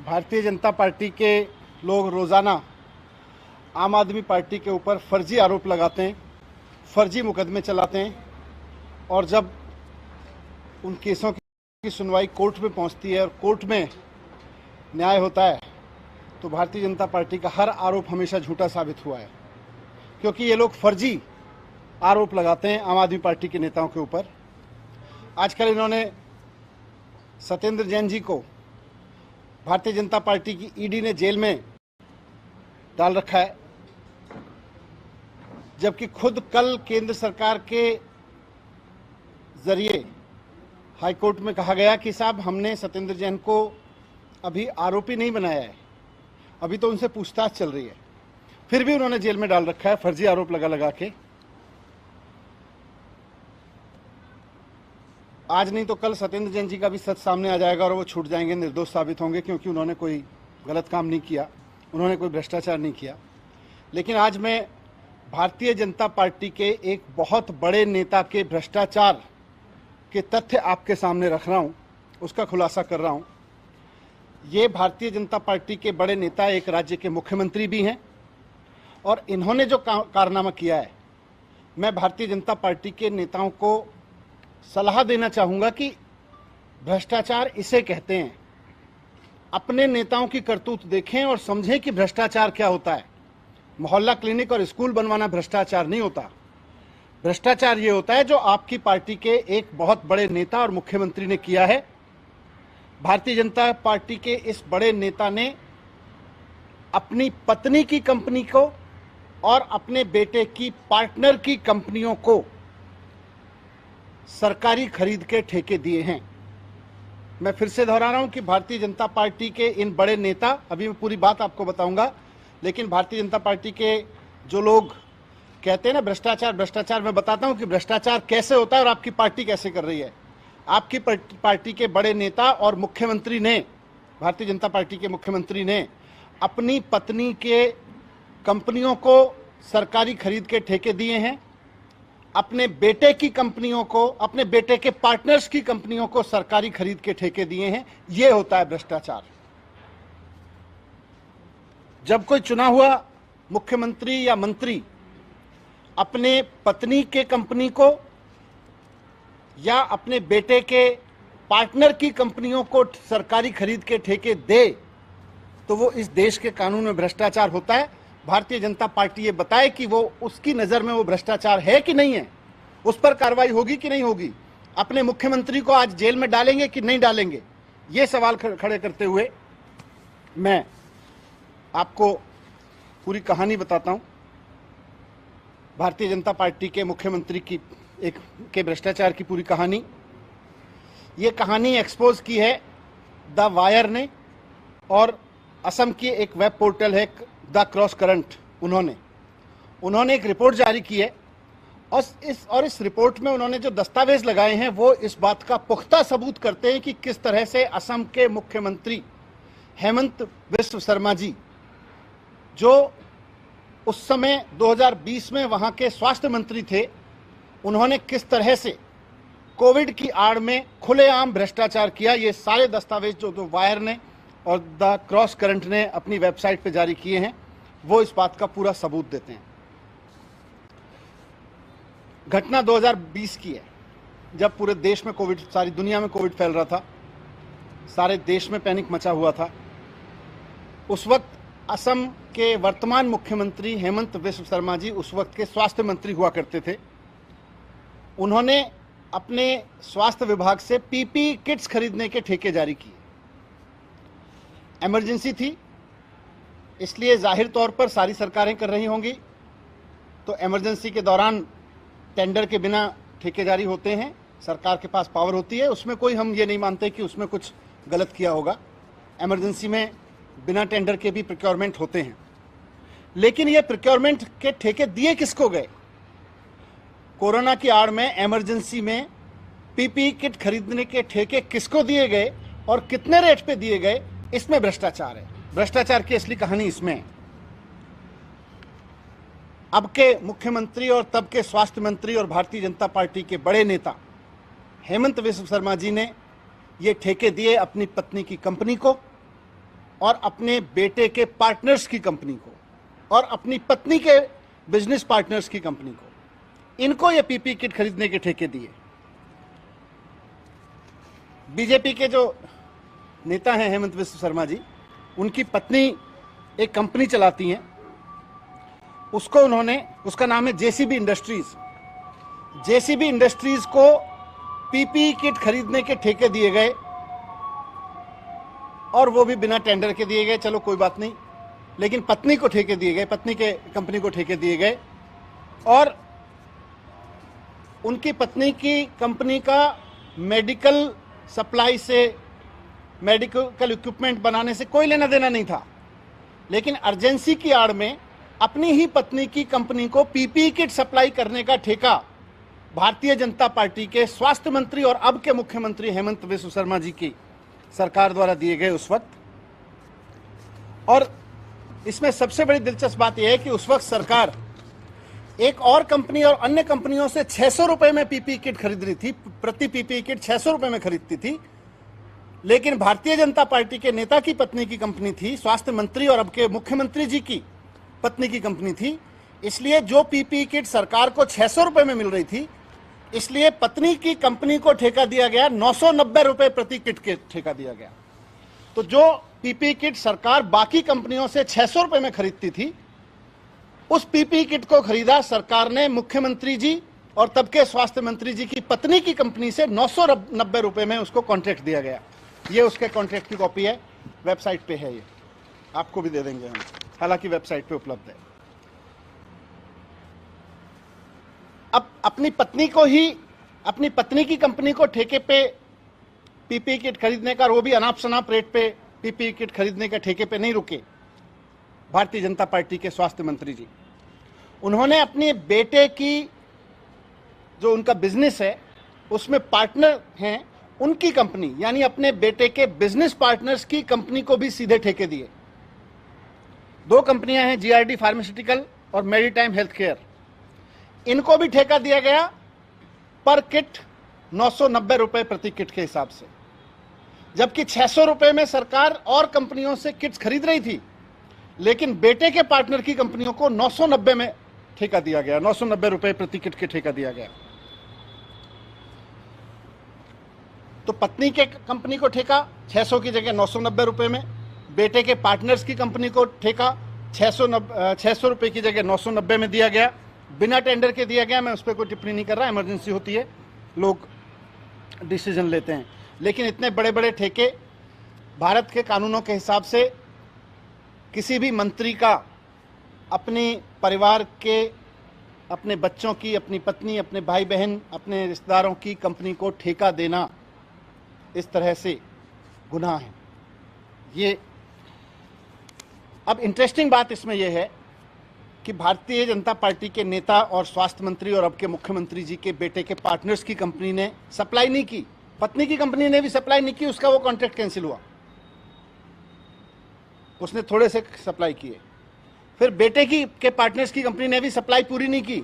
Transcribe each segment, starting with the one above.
Bharatiya Janata party के लोग रोज़ाना आम आदमी पार्टी के ऊपर फर्जी आरोप लगाते हैं, फर्जी मुकदमे चलाते हैं और जब उन केसों की सुनवाई कोर्ट में पहुंचती है और कोर्ट में न्याय होता है तो भारतीय जनता पार्टी का हर आरोप हमेशा झूठा साबित हुआ है, क्योंकि ये लोग फर्जी आरोप लगाते हैं आम आदमी पार्टी के नेताओं के ऊपर। आजकल इन्होंने सत्येंद्र जैन जी को भारतीय जनता पार्टी की ईडी ने जेल में डाल रखा है, जबकि खुद कल केंद्र सरकार के जरिए हाईकोर्ट में कहा गया कि साहब हमने सत्येंद्र जैन को अभी आरोपी नहीं बनाया है, अभी तो उनसे पूछताछ चल रही है, फिर भी उन्होंने जेल में डाल रखा है फर्जी आरोप लगा के। आज नहीं तो कल सत्येंद्र जैन जी का भी सच सामने आ जाएगा और वो छूट जाएंगे, निर्दोष साबित होंगे, क्योंकि उन्होंने कोई गलत काम नहीं किया, उन्होंने कोई भ्रष्टाचार नहीं किया। लेकिन आज मैं भारतीय जनता पार्टी के एक बहुत बड़े नेता के भ्रष्टाचार के तथ्य आपके सामने रख रहा हूं, उसका खुलासा कर रहा हूं। ये भारतीय जनता पार्टी के बड़े नेता एक राज्य के मुख्यमंत्री भी हैं और इन्होंने जो कारनामा किया है, मैं भारतीय जनता पार्टी के नेताओं को सलाह देना चाहूंगा कि भ्रष्टाचार इसे कहते हैं। अपने नेताओं की करतूत देखें और समझें कि भ्रष्टाचार क्या होता है। मोहल्ला क्लिनिक और स्कूल बनवाना भ्रष्टाचार नहीं होता। भ्रष्टाचार ये होता है जो आपकी पार्टी के एक बहुत बड़े नेता और मुख्यमंत्री ने किया है। भारतीय जनता पार्टी के इस बड़े नेता ने अपनी पत्नी की कंपनी को और अपने बेटे की पार्टनर की कंपनियों को सरकारी खरीद के ठेके दिए हैं। मैं फिर से दोहरा रहा हूं कि भारतीय जनता पार्टी के इन बड़े नेता, अभी मैं पूरी बात आपको बताऊंगा, लेकिन भारतीय जनता पार्टी के जो लोग कहते हैं ना भ्रष्टाचार भ्रष्टाचार, मैं बताता हूं कि भ्रष्टाचार कैसे होता है और आपकी पार्टी कैसे कर रही है। आपकी पार्टी के बड़े नेता और मुख्यमंत्री ने, भारतीय जनता पार्टी के मुख्यमंत्री ने अपनी पत्नी के कंपनियों को सरकारी खरीद के ठेके दिए हैं, अपने बेटे की कंपनियों को, अपने बेटे के पार्टनर्स की कंपनियों को सरकारी खरीद के ठेके दिए हैं। यह होता है भ्रष्टाचार। जब कोई चुना हुआ मुख्यमंत्री या मंत्री अपने पत्नी के कंपनी को या अपने बेटे के पार्टनर की कंपनियों को सरकारी खरीद के ठेके दे तो वो इस देश के कानून में भ्रष्टाचार होता है। भारतीय जनता पार्टी ये बताए कि वो उसकी नजर में वो भ्रष्टाचार है कि नहीं है, उस पर कार्रवाई होगी कि नहीं होगी। अपने मुख्यमंत्री को आज जेल में डालेंगे कि नहीं डालेंगे, ये सवाल खड़े करते हुए मैं आपको पूरी कहानी बताता हूं। भारतीय जनता पार्टी के मुख्यमंत्री की के भ्रष्टाचार की पूरी कहानी, ये कहानी एक्सपोज की है द वायर ने और असम की एक वेब पोर्टल है द क्रॉस करंट, उन्होंने एक रिपोर्ट जारी की है और इस रिपोर्ट में उन्होंने जो दस्तावेज लगाए हैं वो इस बात का पुख्ता सबूत करते हैं कि किस तरह से असम के मुख्यमंत्री हेमंत बिस्व शर्मा जी, जो उस समय 2020 में वहां के स्वास्थ्य मंत्री थे, उन्होंने किस तरह से कोविड की आड़ में खुलेआम भ्रष्टाचार किया। ये सारे दस्तावेज जो वायर ने और द क्रॉस करंट ने अपनी वेबसाइट पर जारी किए हैं वो इस बात का पूरा सबूत देते हैं। घटना 2020 की है, जब पूरे देश में कोविड, सारी दुनिया में कोविड फैल रहा था, सारे देश में पैनिक मचा हुआ था। उस वक्त असम के वर्तमान मुख्यमंत्री हेमंत बिस्व शर्मा जी उस वक्त के स्वास्थ्य मंत्री हुआ करते थे। उन्होंने अपने स्वास्थ्य विभाग से पीपी किट्स खरीदने के ठेके जारी किए। इमरजेंसी थी, इसलिए जाहिर तौर पर सारी सरकारें कर रही होंगी, तो इमरजेंसी के दौरान टेंडर के बिना ठेके जारी होते हैं, सरकार के पास पावर होती है, उसमें कोई हम ये नहीं मानते कि उसमें कुछ गलत किया होगा। इमरजेंसी में बिना टेंडर के भी प्रोक्योरमेंट होते हैं। लेकिन ये प्रोक्योरमेंट के ठेके दिए किसको गए? कोरोना की आड़ में इमरजेंसी में पीपी किट खरीदने के ठेके किसको दिए गए और कितने रेट पे दिए गए, इसमें भ्रष्टाचार है। भ्रष्टाचार की असली कहानी इसमें है। अब के मुख्यमंत्री और तब के स्वास्थ्य मंत्री और भारतीय जनता पार्टी के बड़े नेता हेमंत बिस्व शर्मा जी ने ये ठेके दिए अपनी पत्नी की कंपनी को और अपने बेटे के पार्टनर्स की कंपनी को और अपनी पत्नी के बिजनेस पार्टनर्स की कंपनी को, इनको ये पीपी किट खरीदने के ठेके दिए। बीजेपी के जो नेता हैं हेमंत बिस्व शर्मा जी, उनकी पत्नी एक कंपनी चलाती हैं, उसको उन्होंने, उसका नाम है जेसीबी इंडस्ट्रीज। जेसीबी इंडस्ट्रीज को पीपी किट खरीदने के ठेके दिए गए और वो भी बिना टेंडर के दिए गए, चलो कोई बात नहीं, लेकिन पत्नी को ठेके दिए गए, पत्नी के कंपनी को ठेके दिए गए और उनकी पत्नी की कंपनी का मेडिकल सप्लाई से, मेडिकल इक्विपमेंट बनाने से कोई लेना देना नहीं था, लेकिन अर्जेंसी की आड़ में अपनी ही पत्नी की कंपनी को पीपी किट सप्लाई करने का ठेका भारतीय जनता पार्टी के स्वास्थ्य मंत्री और अब के मुख्यमंत्री हेमंत बिस्व शर्मा जी की सरकार द्वारा दिए गए उस वक्त। और इसमें सबसे बड़ी दिलचस्प बात यह है कि उस वक्त सरकार एक और कंपनी और अन्य कंपनियों से 600 रुपए में पीपी किट खरीद रही थी, प्रति पीपी किट 600 रुपए में खरीदती थी, लेकिन भारतीय जनता पार्टी के नेता की पत्नी की कंपनी थी, स्वास्थ्य मंत्री और अब के मुख्यमंत्री जी की पत्नी की कंपनी थी, इसलिए जो पीपी किट सरकार को 600 रुपए में मिल रही थी, इसलिए पत्नी की कंपनी को ठेका दिया गया 990 रुपए प्रति किट के ठेका दिया गया। तो जो पीपी किट सरकार बाकी कंपनियों से 600 रुपए में खरीदती थी, उस पीपी किट को खरीदा सरकार ने मुख्यमंत्री जी और तब के स्वास्थ्य मंत्री जी की पत्नी की कंपनी से 990 रुपए में उसको कॉन्ट्रैक्ट दिया गया। ये उसके कॉन्ट्रैक्ट की कॉपी है, वेबसाइट पे है, ये आपको भी दे देंगे हम, हालांकि वेबसाइट पे उपलब्ध है। अब अपनी पत्नी को ही, अपनी पत्नी की कंपनी को ठेके पे पीपी किट खरीदने का, वो भी अनाप शनाप रेट पे पीपी किट खरीदने के ठेके पे नहीं रुके भारतीय जनता पार्टी के स्वास्थ्य मंत्री जी। उन्होंने अपने बेटे की, जो उनका बिजनेस है उसमें पार्टनर हैं, उनकी कंपनी यानी अपने बेटे के बिजनेस पार्टनर्स की कंपनी को भी सीधे ठेके दिए। दो कंपनियां हैं, जीआरडी फार्मास्यूटिकल और मेरीटाइम हेल्थ केयर, इनको भी ठेका दिया गया पर किट 990 रुपए प्रति किट के हिसाब से, जबकि 600 रुपए में सरकार और कंपनियों से किट्स खरीद रही थी, लेकिन बेटे के पार्टनर की कंपनियों को 990 में ठेका दिया गया, 990 रुपए प्रति किट के ठेका दिया गया। तो पत्नी के कंपनी को ठेका 600 की जगह 990 रुपए में, बेटे के पार्टनर्स की कंपनी को ठेका 600 रुपए की जगह 990 में दिया गया, बिना टेंडर के दिया गया। मैं उस पर कोई टिप्पणी नहीं कर रहा, इमरजेंसी होती है, लोग डिसीजन लेते हैं, लेकिन इतने बड़े बड़े ठेके भारत के कानूनों के हिसाब से किसी भी मंत्री का अपने परिवार के, अपने बच्चों की, अपनी पत्नी, अपने भाई बहन, अपने रिश्तेदारों की कंपनी को ठेका देना इस तरह से गुनाह है। ये अब इंटरेस्टिंग बात इसमें यह है कि भारतीय जनता पार्टी के नेता और स्वास्थ्य मंत्री और अब के मुख्यमंत्री जी के बेटे के पार्टनर्स की कंपनी ने सप्लाई नहीं की, पत्नी की कंपनी ने भी सप्लाई नहीं की, उसका वो कॉन्ट्रैक्ट कैंसिल हुआ, उसने थोड़े से सप्लाई किए। फिर बेटे की के पार्टनर्स की कंपनी ने भी सप्लाई पूरी नहीं की,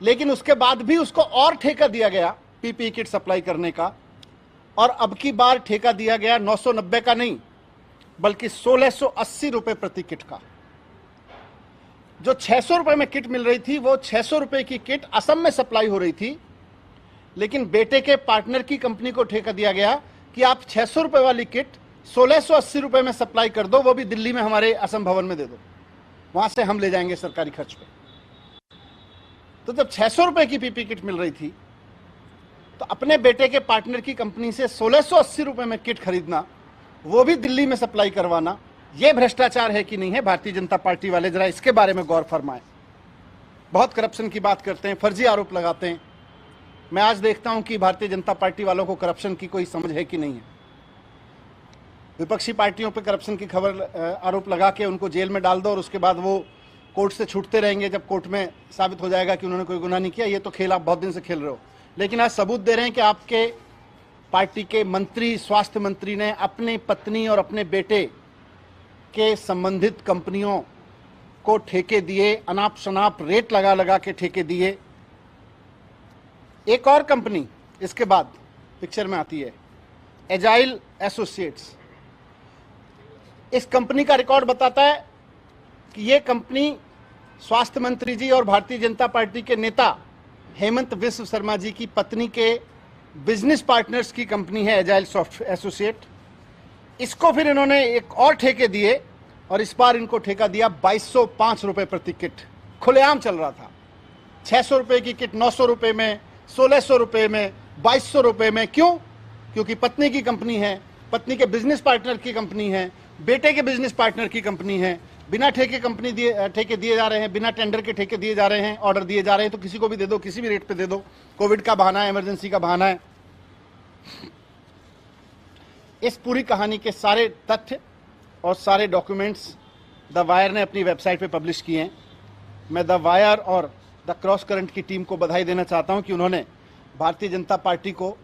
लेकिन उसके बाद भी उसको और ठेका दिया गया पीपी किट सप्लाई करने का, और अब की बार ठेका दिया गया 990 का नहीं बल्कि 1680 रुपए प्रति किट का। जो 600 रुपए में किट मिल रही थी, वो 600 रुपए की किट असम में सप्लाई हो रही थी, लेकिन बेटे के पार्टनर की कंपनी को ठेका दिया गया कि आप 600 रुपए वाली किट 1680 रुपए में सप्लाई कर दो, वो भी दिल्ली में हमारे असम भवन में दे दो, वहां से हम ले जाएंगे सरकारी खर्च पे। तो जब 600 रुपए की पीपी किट मिल रही थी, तो अपने बेटे के पार्टनर की कंपनी से 1680 रुपए में किट खरीदना, वो भी दिल्ली में सप्लाई करवाना, ये भ्रष्टाचार है कि नहीं है? भारतीय जनता पार्टी वाले जरा इसके बारे में गौर फरमाएं। बहुत करप्शन की बात करते हैं, फर्जी आरोप लगाते हैं। मैं आज देखता हूं कि भारतीय जनता पार्टी वालों को करप्शन की कोई समझ है कि नहीं है। विपक्षी पार्टियों पर करप्शन की खबर, आरोप लगा के उनको जेल में डाल दो और उसके बाद वो कोर्ट से छूटते रहेंगे जब कोर्ट में साबित हो जाएगा कि उन्होंने कोई गुनाह नहीं किया। ये तो खेल आप बहुत दिन से खेल रहे हो, लेकिन आज सबूत दे रहे हैं कि आपके पार्टी के मंत्री, स्वास्थ्य मंत्री ने अपनी पत्नी और अपने बेटे के संबंधित कंपनियों को ठेके दिए, अनाप शनाप रेट लगा लगा के ठेके दिए। एक और कंपनी इसके बाद पिक्चर में आती है, एजाइल एसोसिएट्स। इस कंपनी का रिकॉर्ड बताता है कि ये कंपनी स्वास्थ्य मंत्री जी और भारतीय जनता पार्टी के नेता हेमंत विश्व शर्मा जी की पत्नी के बिजनेस पार्टनर्स की कंपनी है एजाइल सॉफ्ट एसोसिएट। इसको फिर इन्होंने एक और ठेके दिए और इस बार इनको ठेका दिया 2205 रुपए प्रति किट। खुलेआम चल रहा था। 600 रुपए की किट 900 रुपए में, 1600 रुपए में, 2200 रुपए में। क्यों? क्योंकि पत्नी की कंपनी है, पत्नी के बिजनेस पार्टनर की कंपनी है, बेटे के बिजनेस पार्टनर की कंपनी है। बिना ठेके ठेके दिए जा रहे हैं, बिना टेंडर के ठेके दिए जा रहे हैं, ऑर्डर दिए जा रहे हैं। तो किसी को भी दे दो, किसी भी रेट पे दे दो। कोविड का बहाना है, इमरजेंसी का बहाना है। इस पूरी कहानी के सारे तथ्य और सारे डॉक्यूमेंट्स द वायर ने अपनी वेबसाइट पे पब्लिश किए हैं। मैं द वायर और द क्रॉस करंट की टीम को बधाई देना चाहता हूं कि उन्होंने भारतीय जनता पार्टी को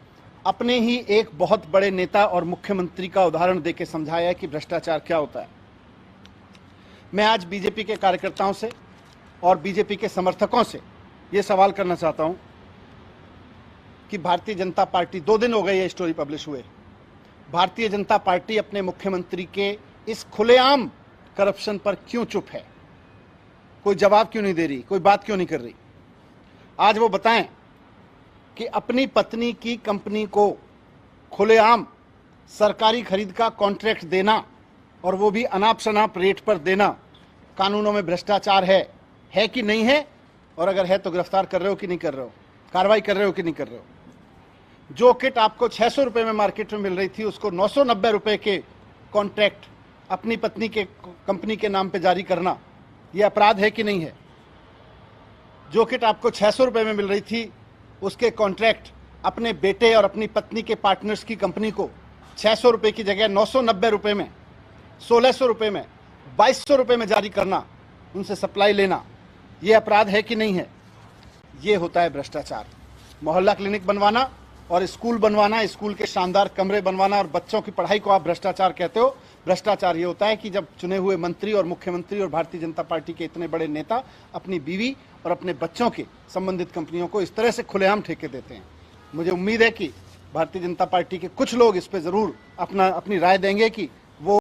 अपने ही एक बहुत बड़े नेता और मुख्यमंत्री का उदाहरण देकर समझाया है कि भ्रष्टाचार क्या होता है। मैं आज बीजेपी के कार्यकर्ताओं से और बीजेपी के समर्थकों से ये सवाल करना चाहता हूं कि भारतीय जनता पार्टी, 2 दिन हो गए ये स्टोरी पब्लिश हुए, भारतीय जनता पार्टी अपने मुख्यमंत्री के इस खुलेआम करप्शन पर क्यों चुप है? कोई जवाब क्यों नहीं दे रही? कोई बात क्यों नहीं कर रही? आज वो बताएं कि अपनी पत्नी की कंपनी को खुलेआम सरकारी खरीद का कॉन्ट्रैक्ट देना और वो भी अनाप शनाप रेट पर देना कानूनों में भ्रष्टाचार है कि नहीं है? और अगर है तो गिरफ्तार कर रहे हो कि नहीं कर रहे हो? कार्रवाई कर रहे हो कि नहीं कर रहे हो? जो किट आपको 600 रुपए में मार्केट में मिल रही थी, उसको 990 रुपए के कॉन्ट्रैक्ट अपनी पत्नी के कंपनी के नाम पे जारी करना, यह अपराध है कि नहीं है? जो किट आपको 600 रुपए में मिल रही थी, उसके कॉन्ट्रैक्ट अपने बेटे और अपनी पत्नी के पार्टनर्स की कंपनी को 600 रुपए की जगह 990 रुपए में, 1600 रुपए में, 2200 रुपए में जारी करना, उनसे सप्लाई लेना, यह अपराध है कि नहीं है? ये होता है भ्रष्टाचार। मोहल्ला क्लिनिक बनवाना और स्कूल बनवाना, स्कूल के शानदार कमरे बनवाना और बच्चों की पढ़ाई को आप भ्रष्टाचार कहते हो? भ्रष्टाचार ये होता है कि जब चुने हुए मंत्री और मुख्यमंत्री और भारतीय जनता पार्टी के इतने बड़े नेता अपनी बीवी और अपने बच्चों के संबंधित कंपनियों को इस तरह से खुलेआम ठेके देते हैं। मुझे उम्मीद है कि भारतीय जनता पार्टी के कुछ लोग इस पर जरूर अपनी राय देंगे कि